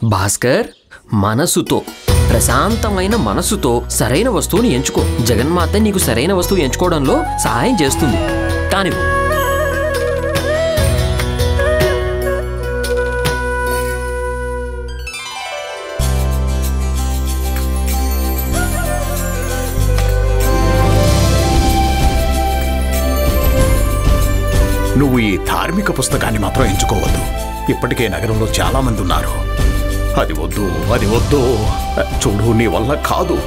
భాస్కర్, మనసుతో, ప్రశాంతమైన మనసుతో సరైన వస్తువుని ఎంచుకో. జగన్మాత నీకు సరైన వస్తువు ఎంచుకోవడంలో సహాయం చేస్తుంది. కానీ నువ్వు ఈ ధార్మిక పుస్తకాన్ని మాత్రం ఎంచుకోవద్దు. ఇప్పటికే నగరంలో చాలా మంది ఉన్నారు. అది వద్దు, అది వద్దు. చూడు, నీ వల్ల కాదు.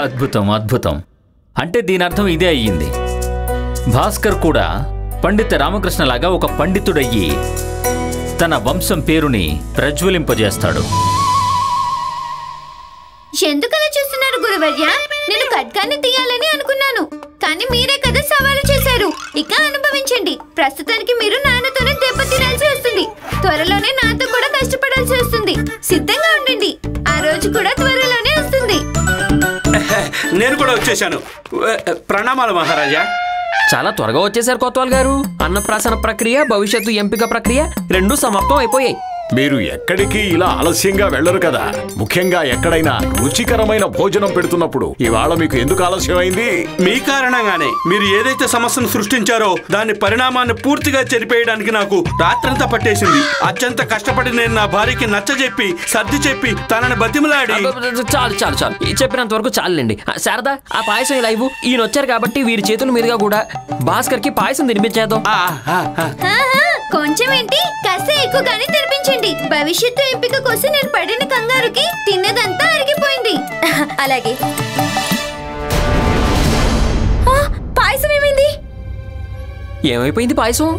అద్భుతం, అద్భుతం. అంటే దీని అర్థం ఇదే అయ్యింది. భాస్కర్ కూడా పండిత రామకృష్ణలాగా ఒక పండితుడయ్యి తన వంశం పేరుని ప్రజ్వలింపజేస్తాడు. ఎందుకలా చూస్తున్నారు గురువర్య? నేను ఖడ్గాన్ని తీయాలని అనుకున్నాను, కానీ మీరే కదా సవాలు చేశారు. ఇక అనుభవించండి. ప్రస్తుతానికి మీరు నాన్నతోనే దెబ్బ తినాల్సి వస్తుంది. త్వరలోనే నాతో కూడా కష్టపడాల్సి వస్తుంది. సిద్ధంగా ఉండండి. ఆ రోజు కూడా త్వరలోనే వస్తుంది. నేను కూడా వచ్చేసాను. ప్రణామాలు మహారాజా. చాలా త్వరగా వచ్చేసారు కొత్వాల్ గారు. అన్నప్రాసన ప్రక్రియ, భవిష్యత్తు ఎంపిక ప్రక్రియ రెండూ సమాప్తం అయిపోయాయి. మీరు ఎక్కడికి ఇలా ఆలస్యంగా వెళ్లరు కదా. ముఖ్యంగా ఎక్కడైనా రుచికరమైన భోజనం పెడుతున్నప్పుడు ఇవాళ మీకు ఎందుకు ఆలస్యమైంది? మీ కారణంగానే. మీరు ఏదైతే సమస్యను సృష్టించారో దాని పరిణామాన్ని పూర్తిగా చెరిపేయడానికి నాకు రాత్రంతా పట్టేసింది. అత్యంత కష్టపడి నేను నా భార్యకి నచ్చజెప్పి, సర్ది చెప్పి, తనని బతిమలాడి. చాలు చాలు చాలు, చెప్పినంత వరకు చాలండి. శారదా, ఆ పాయసం ఇలా ఇవ్వు. ఈయన వచ్చారు కాబట్టి వీరి చేతుల మీదుగా కూడా భాస్కర్ కి పాయసం తినిపించేద్దాం. కొంచెం ఏంటి, కాస్త ఎక్కువగానే తినిపించండి. భవిష్యత్తు ఎంపిక కోసం నేను పడిన కంగారుకి తిన్నదంతా అరిగిపోయింది. అలాగే. పాయసం ఏమైంది? ఏమైపోయింది పాయసం?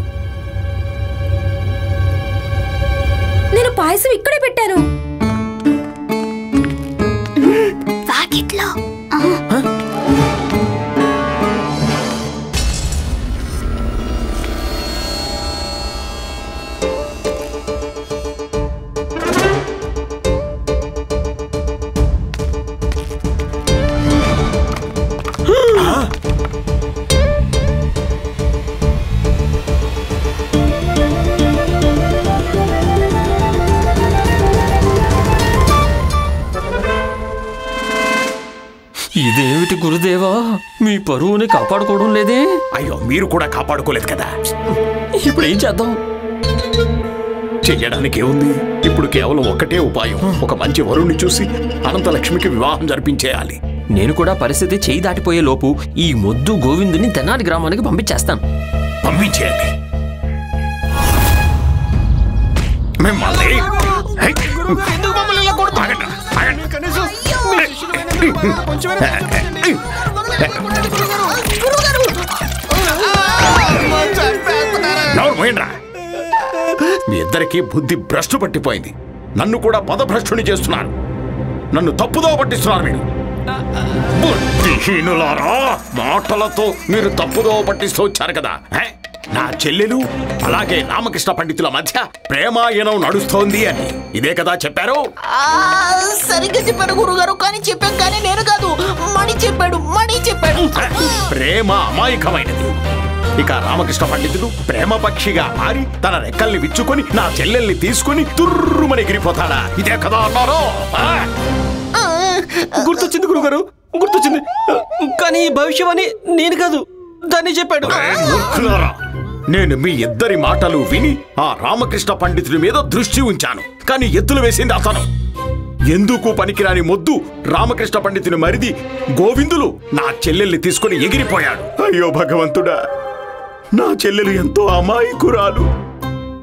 నేను పాయసం ఇక్కడే పెట్టాను. వాకిట్లో. ఇదేమిటి గురుదేవా, మీ పరువుని కాపాడుకోవడం లేదే? అయ్యో, మీరు కూడా కాపాడుకోలేదు కదా. ఇప్పుడు ఏం చేద్దాం? చెయ్యడానికి ఏముంది? ఇప్పుడు కేవలం ఒక్కటే ఉపాయం. ఒక మంచి వరుణ్ణి చూసి అనంతలక్ష్మికి వివాహం జరిపించేయాలి. నేను కూడా పరిస్థితి చేయి దాటిపోయే లోపు ఈ మొద్దు గోవిందుని తెనాలి గ్రామానికి పంపించేస్తాను. పంపించేయండి. మిమ్మల్ని మీ ఇద్దరికి బుద్ధి భ్రష్టు పట్టిపోయింది. నన్ను కూడా పదభ్రష్టుని చేస్తున్నారు. నన్ను తప్పుదో పట్టిస్తున్నారు మీరు. బుద్ధిహీనులారా, మాటలతో మీరు తప్పుదో పట్టిస్తూ వచ్చారు కదా. నా చెల్లెలు అలాగే రామకృష్ణ పండితుల మధ్య ప్రేమాయణం నడుస్తోంది అని ఇదే కదా చెప్పారు? సరిగ్గా చెప్పాడు గురుగారు. కానీ చెప్పాం, కానీ నేను కాదు, మణి చెప్పాడు. ప్రేమ అమాయకమైనది. ఇక రామకృష్ణ పండితుడు ప్రేమ పక్షిగా మారి తన రెక్కల్ని విచ్చుకొని నా చెల్లెల్ని తీసుకుని తుర్రుమని ఎగిరిపోతాడా? ఇదే కదా అన్నారు. గుర్తొచ్చింది గురుగారు, గుర్తొచ్చింది. కానీ భవిష్యవాణి నేను కాదు, దాన్ని చెప్పాడు. నేను మీ ఇద్దరి మాటలు విని ఆ రామకృష్ణ పండితుడి మీద దృష్టి ఉంచాను. కానీ ఎత్తులు వేసింది అతను. ఎందుకు పనికిరాని మొద్దు రామకృష్ణ పండితుని మరిది గోవిందులు నా చెల్లెల్ని తీసుకుని ఎగిరిపోయాడు. అయ్యో భగవంతుడా, నా చెల్లెలు ఎంతో అమాయకురాలు.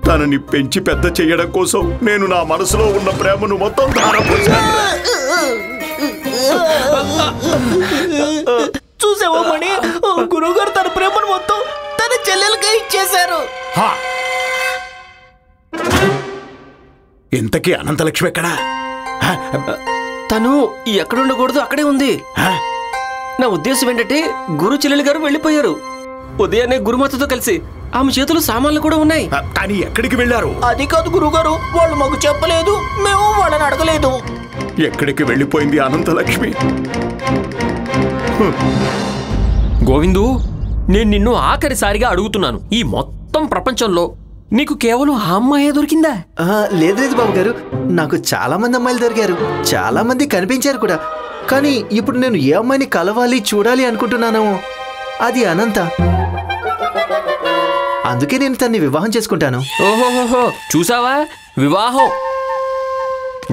తనని పెంచి పెద్ద చెయ్యడం కోసం నేను నా మనసులో ఉన్న ప్రేమను మొత్తం ధారపోశాను. చూసావా మణి, గురువుగారు తన ప్రేమను మొత్తం తన చెల్లెలకే ఇచ్చేశారు. హా. ఇంతకీ అనంతలక్ష్మి ఎక్కడా? హ? తను ఎక్కడ ఉండకూడదు అక్కడే ఉంది. హ? నా ఉద్దేశం ఏంటంటే గురు చెల్లెలు గారు వెళ్ళిపోయారు. ఉదయాన్నే గురుమాతతో కలిసి ఆమె చేతులు సామాన్లు కూడా ఉన్నాయి. కానీ ఎక్కడికి వెళ్ళారు? అది కాదు గురుగారు, వాళ్ళు మాకు చెప్పలేదు, మేము వాళ్ళని అడగలేదు. ఎక్కడికి వెళ్ళిపోయింది అనంతలక్ష్మి? గోవిందు, నేను నిన్ను ఆఖరిసారిగా అడుగుతున్నాను, ఈ మొత్తం ప్రపంచంలో నీకు కేవలం ఆ అమ్మాయే దొరికిందా? లేదు లేదు బాబు గారు, నాకు చాలా మంది అమ్మాయిలు దొరికారు, చాలా మంది కనిపించారు కూడా. కానీ ఇప్పుడు నేను ఏ అమ్మాయిని కలవాలి చూడాలి అనుకుంటున్నాను అది అనంత. అందుకే నేను తన్ని వివాహం చేసుకుంటాను. ఓహోహోహో, చూసావా?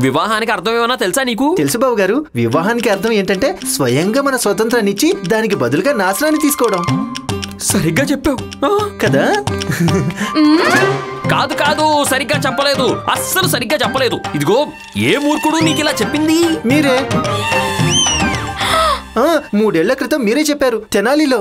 వివాహానికి అర్థం ఏమన్నా తెలుసా నీకు? తెలుసు బాబు గారు, వివాహానికి అర్థం ఏంటంటే స్వయంగా మన స్వతంత్రాన్ని ఇచ్చి దానికి బదులుగా నాశనాన్ని తీసుకోవడం. సరిగ్గా చెప్పావు కదా? కాదు కాదు, సరిగ్గా చెప్పలేదు, అస్సలు సరిగ్గా చెప్పలేదు. ఇదిగో, ఏ మూర్ఖుడు నీకు ఇలా చెప్పింది? మీరే. 3 ఏళ్ల క్రితం మీరే చెప్పారు తెనాలిలో.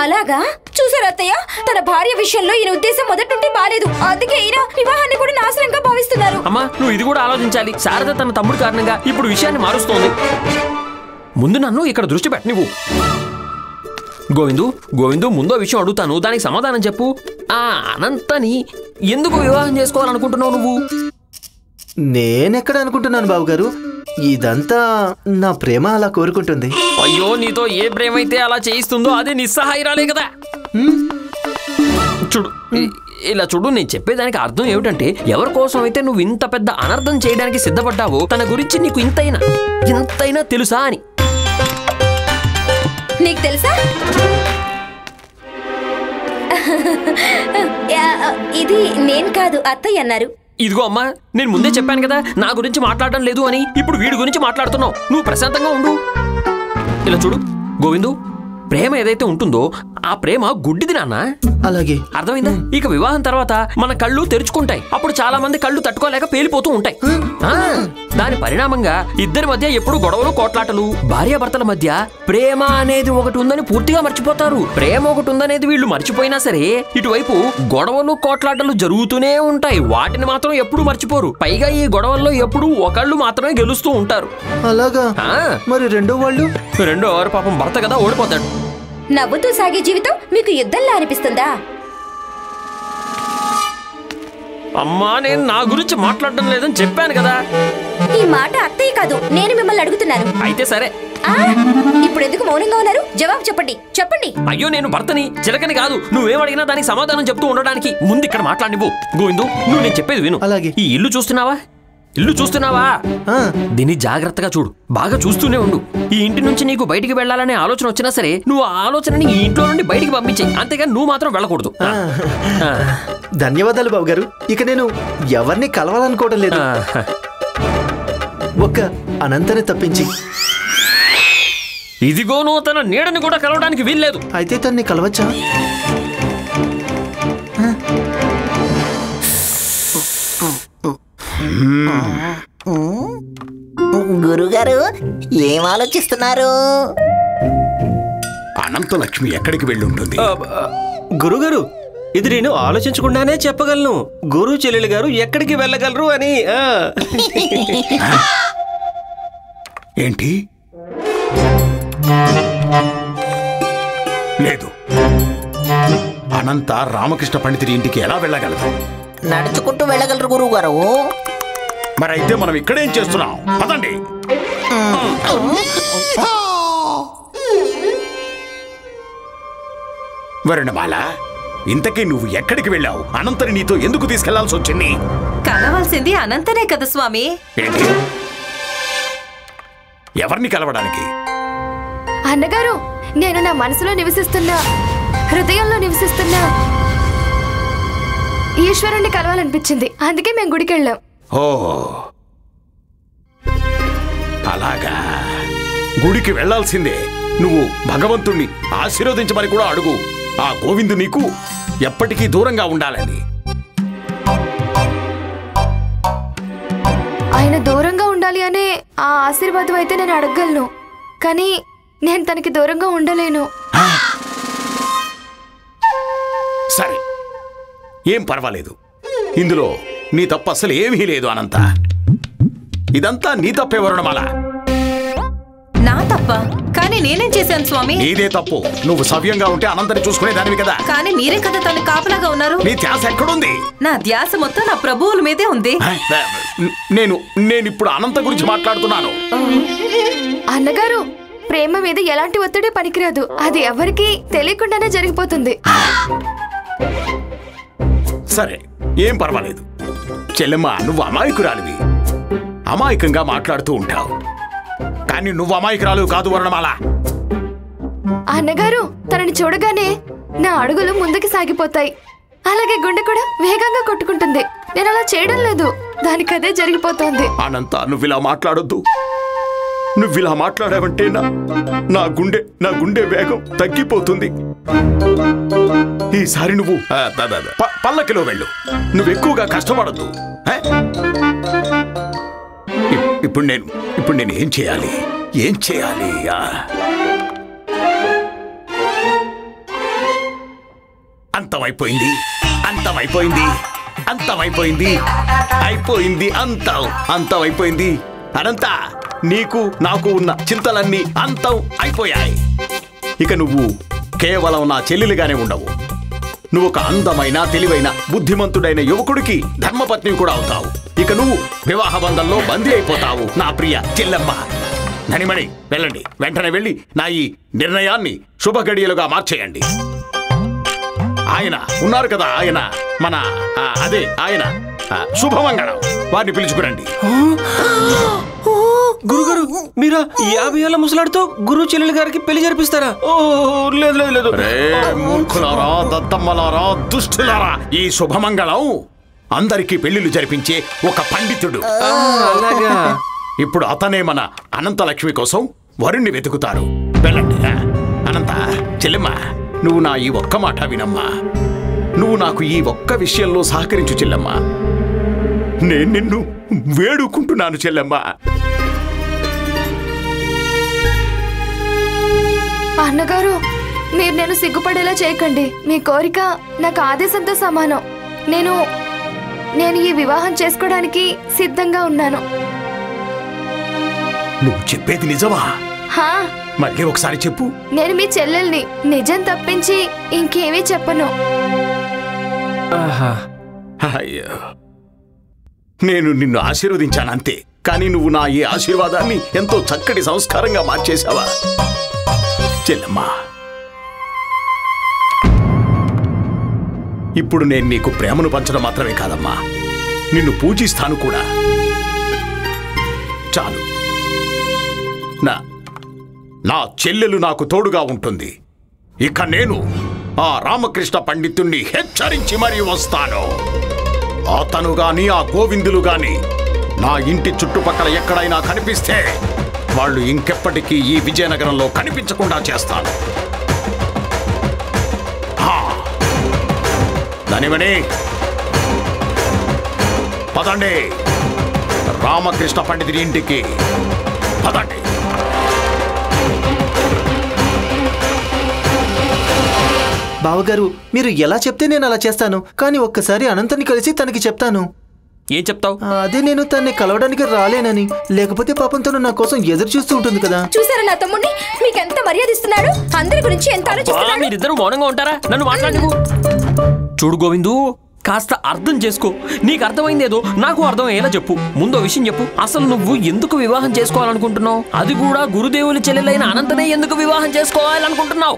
అలాగా? చూసారు అత్తయ్య, తన భార్య విషయంలో ఈయన ఉద్దేశం మొదటి నుండి బాలేదు. అందుకే ఈయన వివాహాన్ని కూడా నాశనంగా భావిస్తున్నారు. అమ్మా, నువ్వు ఇది కూడా ఆలోచించాలి. శారద తన తమ్ముడు కారణంగా ఇప్పుడు విషయాన్ని మారుస్తోంది. ముందు నన్ను ఇక్కడ దృష్టి పెట్టి నువ్వు. గోవిందు, ముందో విషయం అడుగుతాను, దానికి సమాధానం చెప్పు. ఆ అనంతని ఎందుకు వివాహం చేసుకోవాలనుకుంటున్నావు నువ్వు? నేనెక్కడ అనుకుంటున్నాను బాబు గారు, ఇదంతా నా ప్రేమ అలా కోరుకుంటుంది. అయ్యో, నీతో ఏ ప్రేమ అయితే అలా చేయిస్తుందో అదే నిస్సహాయిరాలే కదా. చూడు, ఇలా చూడు, నేను చెప్పేదానికి అర్థం ఏమిటంటే, ఎవరి కోసం అయితే నువ్వు ఇంత పెద్ద అనర్థం చేయడానికి సిద్ధపడ్డావో తన గురించి నీకు ఇంతైనా తెలుసా అని. నీకు తెలుసా? ఇది నేను కాదు, అత్తయ్య అన్నారు. ఇదిగో అమ్మా, నేను ముందే చెప్పాను కదా నా గురించి మాట్లాడడం లేదు అని. ఇప్పుడు వీడి గురించి మాట్లాడుతున్నావు. నువ్వు ప్రశాంతంగా ఉండు. ఇలా చూడు గోవిందు, ప్రేమ ఏదైతే ఉంటుందో ఆ ప్రేమ గుడ్డిది నాన్న. అలాగే, అర్థమైందా? ఇక వివాహం తర్వాత మన కళ్ళు తెరుచుకుంటాయి. అప్పుడు చాలా మంది కళ్ళు తట్టుకోలేక పేలిపోతూ ఉంటాయి. దాని పరిణామంగా ఇద్దరి మధ్య ఎప్పుడు గొడవలు, కోట్లాటలు, భార్యాభర్తల మధ్య ప్రేమ అనేది ఒకటి ఉందని పూర్తిగా మర్చిపోతారు. ప్రేమ ఒకటి ఉందనేది వీళ్ళు మర్చిపోయినా సరే ఇటువైపు గొడవలు, కోట్లాటలు జరుగుతూనే ఉంటాయి. వాటిని మాత్రం ఎప్పుడు మర్చిపోరు. పైగా ఈ గొడవల్లో ఎప్పుడు ఒకళ్ళు మాత్రమే గెలుస్తూ ఉంటారు. అలాగా? మరి రెండో వారు పాపం భర్త కదా, ఓడిపోతాడు. నవ్వుతూ సాగే జీవితం మీకు యుద్ధంలా అనిపిస్తుందా? అమ్మా, నేను నా గురించి మాట్లాడడం లేదని చెప్పాను కదా. ఈ మాట అత్తయ్య కాదు, నేను మిమ్మల్ని అడుగుతున్నాను. అయితే సరే. ఇప్పుడు ఎందుకు మౌనంగా ఉన్నారు? జవాబు చెప్పండి. అయ్యో, నేను భర్తని, చిలకని కాదు. నువ్వేమడిగినా దానికి సమాధానం చెప్తూ ఉండడానికి ముందు ఇక్కడ మాట్లాడివు. గోవిందు, నువ్వు నేను చెప్పేది విను. అలాగే. ఈ ఇల్లు చూస్తున్నావా? దీన్ని జాగ్రత్తగా చూడు, బాగా చూస్తూనే ఉండు. ఈ ఇంటి నుంచి నీకు బయటికి వెళ్లాలనే ఆలోచన వచ్చినా సరే నువ్వు ఆ ఆలోచనని ఈ ఇంట్లో నుండి బయటికి పంపించేయి. అంతేగాని నువ్వు మాత్రం వెళ్ళకూడదు. ధన్యవాదాలు బాబు గారు. ఇక నేను ఎవరిని కలవాలనుకోవడం లేదు, ఒక్క అనంతని తప్పించి. ఇదిగోను, తన నీడని కూడా కలవడానికి వీల్లేదు. అయితే తన్ని కలవచ్చా? గురుగారు ఏం ఆలోచిస్తున్నారు? అనంతలక్ష్మి ఎక్కడికి వెళ్ళి ఉంటుంది? గురుగారు, ఇది నేను ఆలోచించకుండానే చెప్పగలను. గురు చెల్లెలు గారు ఎక్కడికి వెళ్ళగలరు అని. ఏంటి? లేదు, అనంత రామకృష్ణ పండితుడి ఇంటికి ఎలా వెళ్ళగలదు? నడుచుకుంటూ వెళ్ళగలరు గురువు గారు. మరైతే మనం ఇక్కడేం చేస్తున్నాం? పదండి. వరుణమాల, ఇంతకీ నువ్వు ఎక్కడికి వెళ్ళావు? అనంతని నీతో ఎందుకు తీసుకెళ్లాల్సి వచ్చింది? కలవాల్సింది అనంతనే కదా స్వామి. ఏంటి? ఎవరిని కలవడానికి? అన్నగారు, నేను నా మనసులో నివసిస్తున్నా, హృదయంలో నివసిస్తున్నా ఈశ్వరుణ్ణి కలవాలనిపించింది. అందుకే మేము గుడికి వెళ్ళాం. ఓ, అలాగా. గుడికి వెళ్లాల్సిందే. నువ్వు భగవంతుణ్ణి ఆశీర్వదించమని కూడా అడుగు. ఆ గోవిందు నీకు ఎప్పటికీ దూరంగా ఉండాలని. ఆయన దూరంగా ఉండాలి అనే ఆ ఆశీర్వాదం అయితే నేను అడగగలను, కానీ నేను తనకి దూరంగా ఉండలేను. ఏం పర్వాలేదు. ఇందులో నీ తప్పు అసలు ఏమీ లేదు అనంత. ఇదంతా నీ తప్పే వరుణమాల. నా తప్ప? కానీ నేనేం చేశాను స్వామి? నీదే తప్పు. నువ్వు సవ్యంగా ఉంటే అనంతని చూసుకునేదానివి కదా. కానీ మీరే కదా తను కాపలాగా ఉన్నారు. నీ ధ్యాస ఎక్కడుంది? నా ధ్యాస మొత్తం నా ప్రభువుల మీదే ఉంది. నేను ఇప్పుడు అనంత గురించి మాట్లాడుతున్నాను. అన్నగారు, ప్రేమ మీద ఎలాంటి ఒత్తిడి పనికిరాదు. అది ఎవరికి తెలియకుండానే జరిగిపోతుంది. సరే, ఏం పర్వాలేదు. చెల్లెమ్మ, నువ్వు అమాయకురాలివి. అమాయకంగా మాట్లాడుతూ ఉంటావు. కానీ నువ్వు అమాయకురాలు కాదు వరుణమాల. అన్నగారు, తనని చూడగానే నా అడుగులు ముందుకు సాగిపోతాయి. అలాగే గుండె కూడా వేగంగా కొట్టుకుంటుంది. నేను అలా చేయడం లేదు, దానికదే జరిగిపోతోంది. అనంత, నువ్విలా మాట్లాడొద్దు. నువ్విలా మాట్లాడావంటే నా గుండె వేగం తగ్గిపోతుంది. ఈసారి నువ్వు పల్లకిలో వెళ్ళు. నువ్వు ఎక్కువగా కష్టపడద్దు. ఇప్పుడు నేను ఏం చేయాలి? అంతమైపోయింది. అనంత, నీకు నాకు ఉన్న చింతలన్నీ అంతం అయిపోయాయి. ఇక నువ్వు కేవలం నా చెల్లెలుగానే ఉండవు. నువ్వు ఒక అందమైన, తెలివైన, బుద్ధిమంతుడైన యువకుడికి ధర్మపత్ని కూడా అవుతావు. ఇక నువ్వు వివాహ బంధంలో బందీ అయిపోతావు నా ప్రియ చెల్లెమ్మ. ధనిమణి, వెళ్ళండి. వెంటనే వెళ్ళి నా ఈ నిర్ణయాన్ని శుభగడియలుగా మార్చేయండి. ఆయన ఉన్నారు కదా, ఆయన ఆయన శుభమంగళం, వారిని పిలుచుకురండి. గురుగారు, మీరా 50 ఏళ్ల ముసలాడితో గురు చెల్లెలు గారికి పెళ్లి జరిపిస్తారా? లేదు. మూర్ఖులారా, దద్దమ్మలారా, దుష్టులారా, ఈ శుభమంగళం అందరికీ పెళ్లిళ్ళు జరిపించే ఒక పండితుడు. అలాగా? ఇప్పుడు అతనే మన అనంతలక్ష్మి కోసం వరుణ్ణి వెతుకుతారు. వెళ్ళండి. అనంత, చెల్లెమ్మ, నువ్వు నా ఈ ఒక్క మాట వినమ్మా. నువ్వు నాకు ఈ ఒక్క విషయంలో సహకరించు చెల్లెమ్మ. నేను నిన్ను వేడుకుంటున్నాను చెల్లెమ్మ. అన్నగారు, మీరు నేను సిగ్గుపడేలా చేయకండి. మీ కోరిక నాకు ఆదేశంతో సమానం. నేను ఈ వివాహం చేసుకోవడానికి సిద్ధంగా ఉన్నాను. నువ్వు చెప్పేది నిజమా? హా, మళ్ళీ ఒకసారి చెప్పు. నేను మీ చెల్లెల్ని. నిజం తప్పించి ఇంకేమీ చెప్పను. అయ్యో, నేను నిన్ను ఆశీర్వదించాను అంతే. కానీ నువ్వు నా ఈ ఆశీర్వాదాన్ని ఎంతో చక్కటి సంస్కారంగా మార్చేశావా చెల్లెమ్మా? ఇప్పుడు నేను నీకు ప్రేమను పంచడం మాత్రమే కాదమ్మా, నిన్ను పూజిస్తాను కూడా. చాలు, నా చెల్లెలు నాకు తోడుగా ఉంటుంది. ఇక నేను ఆ రామకృష్ణ పండితుణ్ణి హెచ్చరించి మరీ వస్తాను. అతను గాని ఆ గోవిందులు గాని నా ఇంటి చుట్టుపక్కల ఎక్కడైనా కనిపిస్తే వాళ్ళు ఇంకెప్పటికీ ఈ విజయనగరంలో కనిపించకుండా చేస్తాను. ధనిమణి, పదండి. రామకృష్ణ పండితుడి ఇంటికి పదండి. బావగారు, మీరు ఎలా చెప్తే నేను అలా చేస్తాను. కానీ ఒక్కసారి అనంతని కలిసి తనకి చెప్తాను. ఏం చెప్తావు? అదే, నేను తన్ని కలవడానికి రాలేనని. లేకపోతే పాపం తను నా కోసం ఎదురు చూస్తూ ఉంటుంది కదా. చూసారా నా తమ్ముడిని? మీకెంత మర్యాద ఇస్తున్నాడు. అందరి గురించి ఎంత ఆలోచిస్తున్నాడు. మీరిద్దరూ మౌనంగా ఉంటారా? నన్ను మాట్లాడకు. చూడు గోవిందు, కాస్త అర్థం చేసుకో. నీకు అర్థమైందేదో నాకు అర్థమయ్యేలా చెప్పు. ముందో విషయం చెప్పు. అసలు నువ్వు ఎందుకు వివాహం చేసుకోవాలనుకుంటున్నావు? అది కూడా గురుదేవుని చెల్లెలైన అనంతనే ఎందుకు వివాహం చేసుకోవాలనుకుంటున్నావు?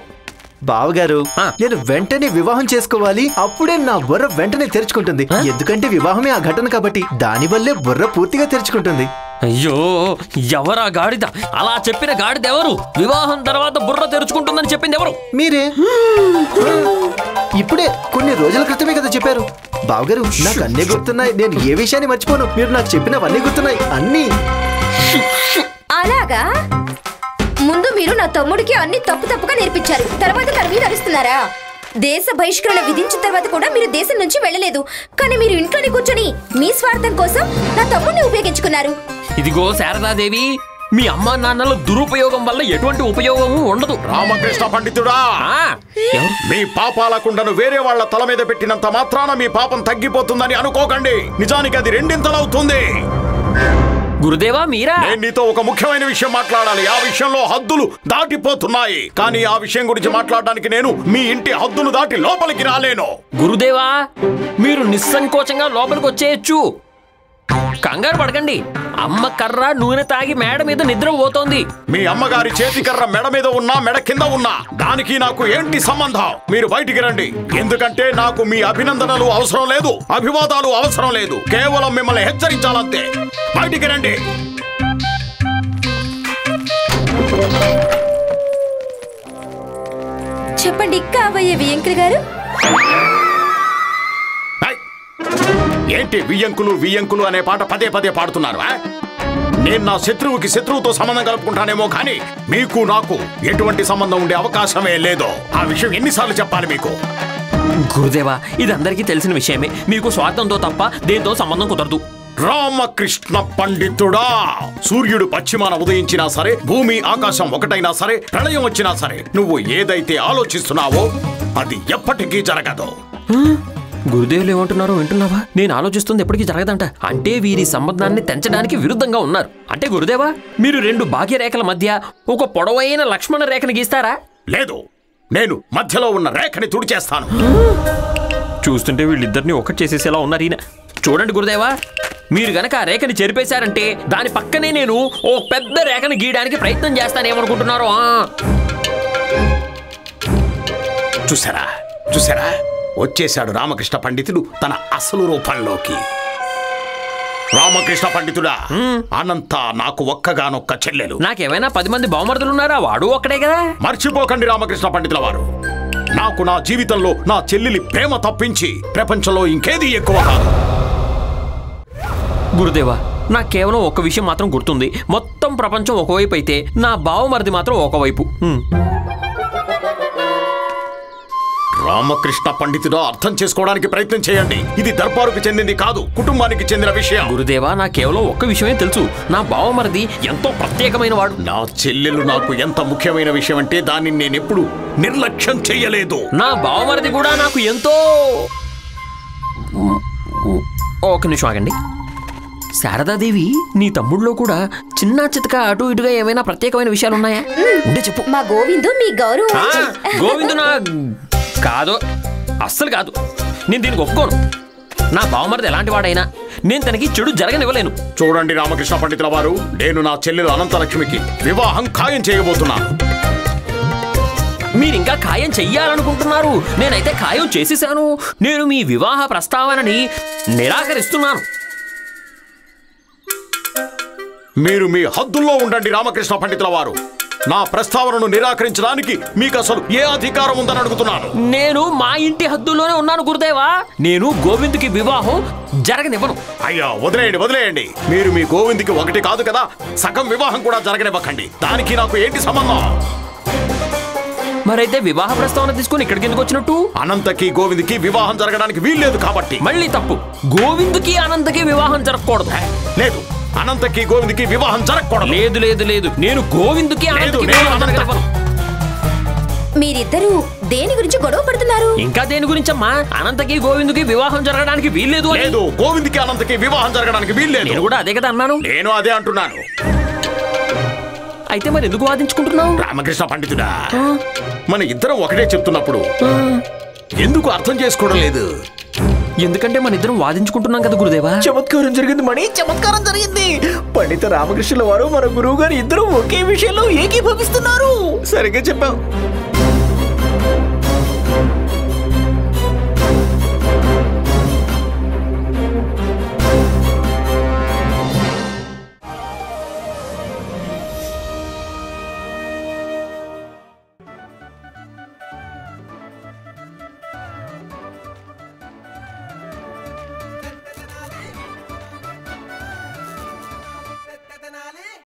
బావగారు, నేను వెంటనే వివాహం చేసుకోవాలి. అప్పుడే నా బుర్ర వెంటనే తెరుచుకుంటుంది. ఎందుకంటే వివాహమే ఆ ఘటన కాబట్టి దానివల్లే బుర్ర పూర్తిగా తెరుచుకుంటుంది. అయ్యో, ఎవరా గాడిద? అలా చెప్పిన గాడిద ఎవరు? వివాహం తర్వాత బుర్ర తెరుచుకుంటుందని చెప్పింది ఎవరు? మీరే. ఇప్పుడే కొన్ని రోజుల క్రితమే కదా చెప్పారు. బావగారు, నాకు అన్నీ గుర్తున్నాయి. నేను ఏ విషయాన్ని మర్చిపోను. మీరు నాకు చెప్పినవన్నీ గుర్తున్నాయి, అన్నీ. అలాగా? ముందు మీరు నా తమ్ముడికి అన్ని తప్పుగా నేర్పించారు. తర్వాత తన మీద అరుస్తున్నారా? దేశ బహిష్కరణ విధించిన తర్వాత కూడా మీరు దేశం నుంచి వెళ్ళలేదు. కానీ మీరు ఇంట్లోనే కూర్చొని మీ స్వార్థం కోసం నా తమ్ముడిని ఉపయోగించుకున్నారు. ఇదిగో శారదాదేవి, మీ అమ్మా నాన్నల దురుపయోగం వల్ల ఎటువంటి ఉపయోగం ఉండదు. రామకృష్ణ పండితుడా, మీ పాపాల కుండను వేరే వాళ్ళ తల మీద పెట్టినంత మాత్రాన మీ పాపం తగ్గిపోతుందని అనుకోకండి. నిజానికి అది రెండింతలవుతుంది. గురుదేవా మీరా? నేను నీతో ఒక ముఖ్యమైన విషయం మాట్లాడాలి. ఆ విషయంలో హద్దులు దాటిపోతున్నాయి. కానీ ఆ విషయం గురించి మాట్లాడడానికి నేను మీ ఇంటి హద్దును దాటి లోపలికి రాలేను. గురుదేవా మీరు నిస్సంకోచంగా లోపలికి వచ్చేయచ్చు. కంగారు పడకండి. అమ్మ కర్ర నూనె తాగి మేడ మీద నిద్ర పోతోంది. మీ అమ్మగారి చేతి కర్ర మెడ మీద ఉన్నా మెడ కింద ఉన్నా దానికి నాకు ఏంటి సంబంధం? మీరు బయటికి రండి. ఎందుకంటే నాకు మీ అభినందనలు అవసరం లేదు, అభివాదాలు అవసరం లేదు. కేవలం మిమ్మల్ని హెచ్చరించాలంతే. బయటికి రండి. చెప్పండి కాబోయే వియంకులు గారు. ఏంటి వియ్యంకులు వియ్యంకులు అనే పాట పదే పదే పాడుతున్నారు? నేను నా శత్రువుకి శత్రువుతో సంబంధం కలుపుకుంటానేమో కానీ మీకు నాకు ఎటువంటి సంబంధం ఉండే అవకాశమే లేదు. ఆ విషయం ఎన్నిసార్లు చెప్పాలి మీకు? గురుదేవా ఇది అందరికీ తెలిసిన విషయమే. మీకు స్వార్థంతో తప్ప దేంతో సంబంధం కుదరదు. రామకృష్ణ పండితుడా, సూర్యుడు పశ్చిమాన ఉదయించినా సరే, భూమి ఆకాశం ఒకటైనా సరే, ప్రళయం వచ్చినా సరే, నువ్వు ఏదైతే ఆలోచిస్తున్నావో అది ఎప్పటికీ జరగదు. గురుదేవులు ఏమంటున్నారో వింటున్నావా? నేను ఆలోచిస్తుంది ఎప్పటికీ జరగదంట. అంటే వీరి సంబంధాన్ని తెంచడానికి విరుద్ధంగా ఉన్నారు. అంటే గురుదేవా మీరు రెండు భాగ్యరేఖల మధ్య ఒక పొడవైన లక్ష్మణ రేఖను గీస్తారా? లేదు, నేను మధ్యలో ఉన్న రేఖని తుడిచేస్తాను. చూస్తుంటే వీళ్ళిద్దరిని ఒకటి చేసేసేలా ఉన్నారు ఈయన. చూడండి గురుదేవా, మీరు గనక ఆ రేఖని చెరిపేశారంటే దాని పక్కనే నేను ఓ పెద్ద రేఖని గీయడానికి ప్రయత్నం చేస్తానేమనుకుంటున్నారో. చూసారా చూసారా, వచ్చేశాడు రామకృష్ణ పండితుడు తన అసలు రూపంలోకి. రామకృష్ణ పండితుడా, అనంత నాకు ఒక్కగానొక్క చెల్లెలు. నాకేమైనా 10 మంది బావమరుదులున్నారా? వాడు ఒక్కడే కదా. మర్చిపోకండి రామకృష్ణ పండితుల వారు, నాకు నా జీవితంలో నా చెల్లెలి ప్రేమ తప్పించి ప్రపంచంలో ఇంకేది ఎక్కువ కాదు. గురుదేవా నాకు కేవలం ఒక విషయం మాత్రం గుర్తుంది. మొత్తం ప్రపంచం ఒకవైపు అయితే నా బావమరిది మాత్రం ఒకవైపు. రామకృష్ణ పండితుడు అర్థం చేసుకోవడానికి ప్రయత్నం చేయండి. ఇది దర్బారుకు చెందింది కాదు, కుటుంబానికి చెందిన విషయం. గురుదేవా నాకు కేవలం ఒక్క విషయమే తెలుసు. నా బావమరిది ఎంతో ప్రత్యేకమైన వాడు. నా చెల్లెలు నాకు ఎంత ముఖ్యమైన విషయం అంటే దాన్ని నేనెప్పుడు నిర్లక్ష్యం చెయ్యలేదు. నా బావమరిది కూడా నాకు ఎంతో... ఒక నిమిషం ఆగండి. శారదాదేవి, నీ తమ్ముడిలో కూడా చిన్న చితక అటు ఇటుగా ఏమైనా ప్రత్యేకమైన విషయాలు ఉన్నాయా? ఉంటే చెప్పు. మా గోవిందు మీ గౌరవం. గోవిందు నా కాదు, అస్సలు కాదు. నేను దీనికి ఒప్పుకోను. నా బావమరిది ఎలాంటి వాడైనా నేను తనకి చెడు జరగనివ్వలేను. చూడండి రామకృష్ణ పండితుల వారు, నేను నా చెల్లెలు అనంతలక్ష్మికి వివాహం ఖాయం చేయబోతున్నాను. మీరింకా ఖాయం చెయ్యాలనుకుంటున్నారు. నేనైతే ఖాయం చేసేశాను. నేను మీ వివాహ ప్రస్తావనని నిరాకరిస్తున్నాను. మీరు మీ హద్దుల్లో ఉండండి రామకృష్ణ పండితుల వారు. నా ప్రస్తావనను నిరాకరించడానికి మీకు అసలు ఏ అధికారం ఉందని అడుగుతున్నాను. నేను మా ఇంటి హద్దుల్లోనే ఉన్నాను గురుదేవా. నేను గోవిందుకి వివాహం జరగనివ్వను. అయ్యా వదిలేయండి వదిలేయండి. మీరు మీ గోవిందుకి ఒకటి కాదు కదా, సగం వివాహం కూడా జరగనివ్వకండి. దానికి నాకు ఏంటి సంబంధం? మరైతే వివాహ ప్రస్తావన తీసుకుని ఇక్కడికి ఎందుకు వచ్చినట్టు? అనంతకి గోవిందుకి వివాహం జరగడానికి వీల్లేదు కాబట్టి. మళ్ళీ తప్పు. గోవిందుకి అనంతకి వివాహం జరగకూడదు. లేదు, అనంతకి గోవిందుకి వివాహం జరగకూడదు. లేదు లేదు లేదు, నేను గోవిందుకి మీరిద్దరూ దేని గురించి గొడవ పడుతున్నారు? ఇంకా దేని గురించమ్మా? అనంతకి గోవిందుకి వివాహం జరగడానికి వీల్లేదు. లేదు, గోవిందుకి అనంతకి వివాహం జరగడానికి వీల్లేదు. నేను కూడా అదే కదా అన్నాను. నేను అదే అంటున్నాను. అయితే మరి ఎందుకు వాదించుకుంటున్నావు? రామకృష్ణ పండితుడా, మన ఇద్దరం ఒకటే చెప్తున్నప్పుడు ఎందుకు అర్థం చేసుకోవడం లేదు? ఎందుకంటే మన ఇద్దరం వాదించుకుంటున్నాం కదా గురుదేవా. చమత్కారం జరిగింది మణి, చమత్కారం జరిగింది. పండిత రామకృష్ణుల వారు మన గురువు గారు ఇద్దరు ఒకే విషయంలో ఏకీభవిస్తున్నారు. సరిగ్గా చెప్పావు.